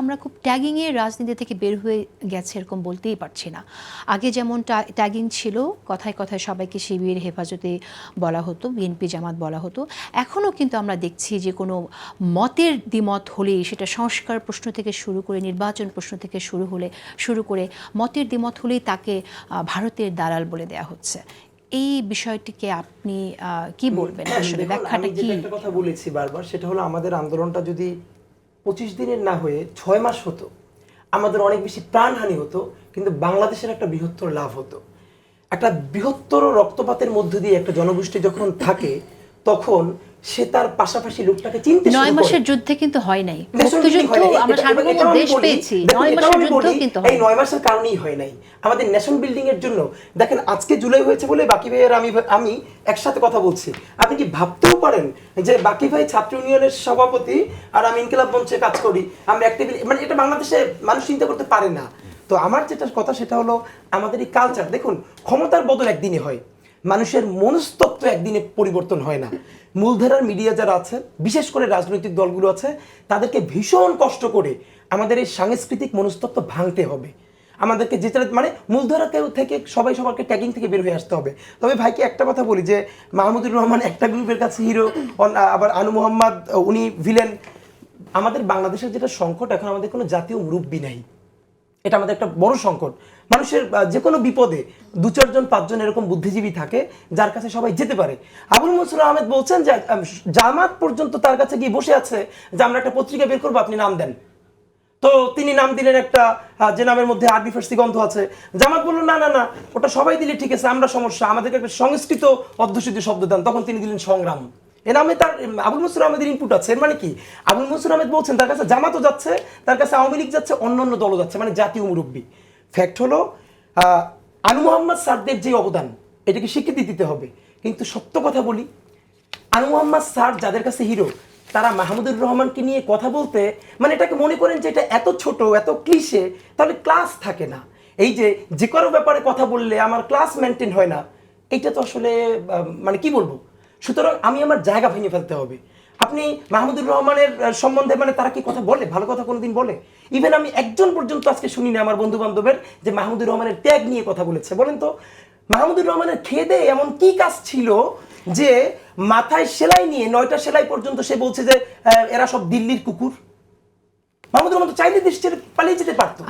আমরা খুব ট্যাগিংয়ের রাজনীতি থেকে বের হয়ে গেছে এরকম বলতেই পারছি না। আগে যেমন ট্যাগিং ছিল, কথায় কথায় সবাইকে শিবির হেফাজতে বলা হতো, বিএনপি জামাত বলা হতো। এখনও কিন্তু আমরা দেখছি যে কোনো মতের দ্বিমত হলেই, সেটা সংস্কার প্রশ্ন থেকে শুরু করে নির্বাচন প্রশ্ন থেকে শুরু করে মতের দ্বিমত হলেই তাকে ভারতের দালাল বলে দেয়া হচ্ছে। এই বিষয়টিকে আপনি কি বলবেন? আসলে ব্যাখ্যাটা কি? একটা কথা বলেছি বারবার, সেটা হলো আমাদের আন্দোলনটা যদি 25 দিনের না হয়ে 6 মাস হতো, আমাদের অনেক বেশি প্রাণহানি হতো, কিন্তু বাংলাদেশের একটা বৃহত্তর লাভ হতো। একটা বৃহত্তর রক্তপাতের মধ্য দিয়ে একটা জনগোষ্ঠী যখন থাকে, তখন সে তার পাশাপাশি লোকটাকে চিনতে শুরু করে। 9 মাসের যুদ্ধে কিন্তু হয় নাই, মুক্তিযুদ্ধ আমরা সার্বভৌম দেশ পেয়েছি, 9 মাসের যুদ্ধ কিন্তু হয়। এই 9 মাসের কারণেই হয় নাই। আমাদের নেশন বিল্ডিং এর জন্য দেখেন, আজকে জুলাই হয়েছে বলে বাকি ভাইয়ের আমি একসাথে কথা বলছি। আপনি কি ভাবতেও পারেন যে বাকি ভাই ছাত্র ইউনিয়নের সভাপতি আর আমি ইনকিলাব মঞ্চে কাজ করি, আমরা মানে এটা বাংলাদেশে মানুষ চিন্তা করতে পারে না। তো আমার যেটা কথা সেটা হলো আমাদের এই কালচার। দেখুন, ক্ষমতার বদল একদিনে হয়, মানুষের মনস্তত্ত্ব একদিনে পরিবর্তন হয় না। মূলধারার মিডিয়া যারা আছে, বিশেষ করে রাজনৈতিক দলগুলো আছে, তাদেরকে ভীষণ কষ্ট করে আমাদের এই সাংস্কৃতিক মনস্তত্ত্ব ভাঙতে হবে। আমাদেরকে যেটা মানে মূলধারা কেউ থেকে সবাই সবাইকে ট্যাগিং থেকে বের হয়ে আসতে হবে। তবে ভাইকে একটা কথা বলি যে মাহমুদুর রহমান একটা গ্রুপের কাছে হিরো, আবার আনু মোহাম্মদ উনি ভিলেন। আমাদের বাংলাদেশের যেটা সংকট, এখন আমাদের কোনো জাতীয় মুরব্বী নাই। এটা আমাদের একটা বড় সংকট। মানুষের যে কোনো বিপদে 2-4 জন 5 জন এরকম বুদ্ধিজীবী থাকে যার কাছে সবাই যেতে পারে। আবুল মনসুর আহমেদ বলছেন যে জামাত পর্যন্ত তার কাছে গিয়ে বসে আছে যে আমরা একটা পত্রিকা বের করবো, আপনি নাম দেন। তো তিনি নাম দিলেন একটা, যে নামের মধ্যে আরবি ফার্সি গন্ধ আছে। জামাত বলল না না না, ওটা সবাই দিলে ঠিক আছে, আমরা সমস্যা, আমাদেরকে একটা সংস্কৃত অধ্যুষিত শব্দ দেন। তখন তিনি দিলেন সংগ্রাম। এ নামে তার আবুল মনসুর আহমেদের ইনপুট আছে। এর মানে কি, আবুল মনসুর আহমেদ বলছেন তার কাছে জামাতও যাচ্ছে, তার কাছে আওয়ামী লীগ যাচ্ছে, অন্যান্য দলও যাচ্ছে, মানে জাতীয় মুরব্বী। ফ্যাক্ট হলো আনু মোহাম্মদ স্যারদের যে অবদান, এটাকে স্বীকৃতি দিতে হবে। কিন্তু সত্য কথা বলি, আনু মোহাম্মদ স্যার যাদের কাছে হিরো, তারা মাহমুদুর রহমানকে নিয়ে কথা বলতে মানে এটাকে মনে করেন যে এটা এত ছোট, এত ক্লিশে, তাহলে ক্লাস থাকে না। এই যে কারো ব্যাপারে কথা বললে আমার ক্লাস মেনটেন হয় না, এইটা তো আসলে মানে কি বলবো। সুতরাং আমি আমার জায়গা ভেঙে ফেলতে হবে। আপনি মাহমুদুর রহমানের সম্বন্ধে মানে তারা কি কথা বলে, ভালো কথা কোনোদিন বলে? ইভেন আমি একজন পর্যন্ত আজকে শুনি না আমার বন্ধু বান্ধবের যে মাহমুদুর রহমানের ত্যাগ নিয়ে কথা বলেছে। বলেন তো, মাহমুদুর রহমানের খেদে এমন কি কাজ ছিল যে মাথায় সেলাই নিয়ে 9টা সেলাই পর্যন্ত সে বলছে যে এরা সব দিল্লির কুকুর? মাহমুদুর রহমান তো চাইলে দেশ ছেড়ে পালিয়ে যেতে পারতো।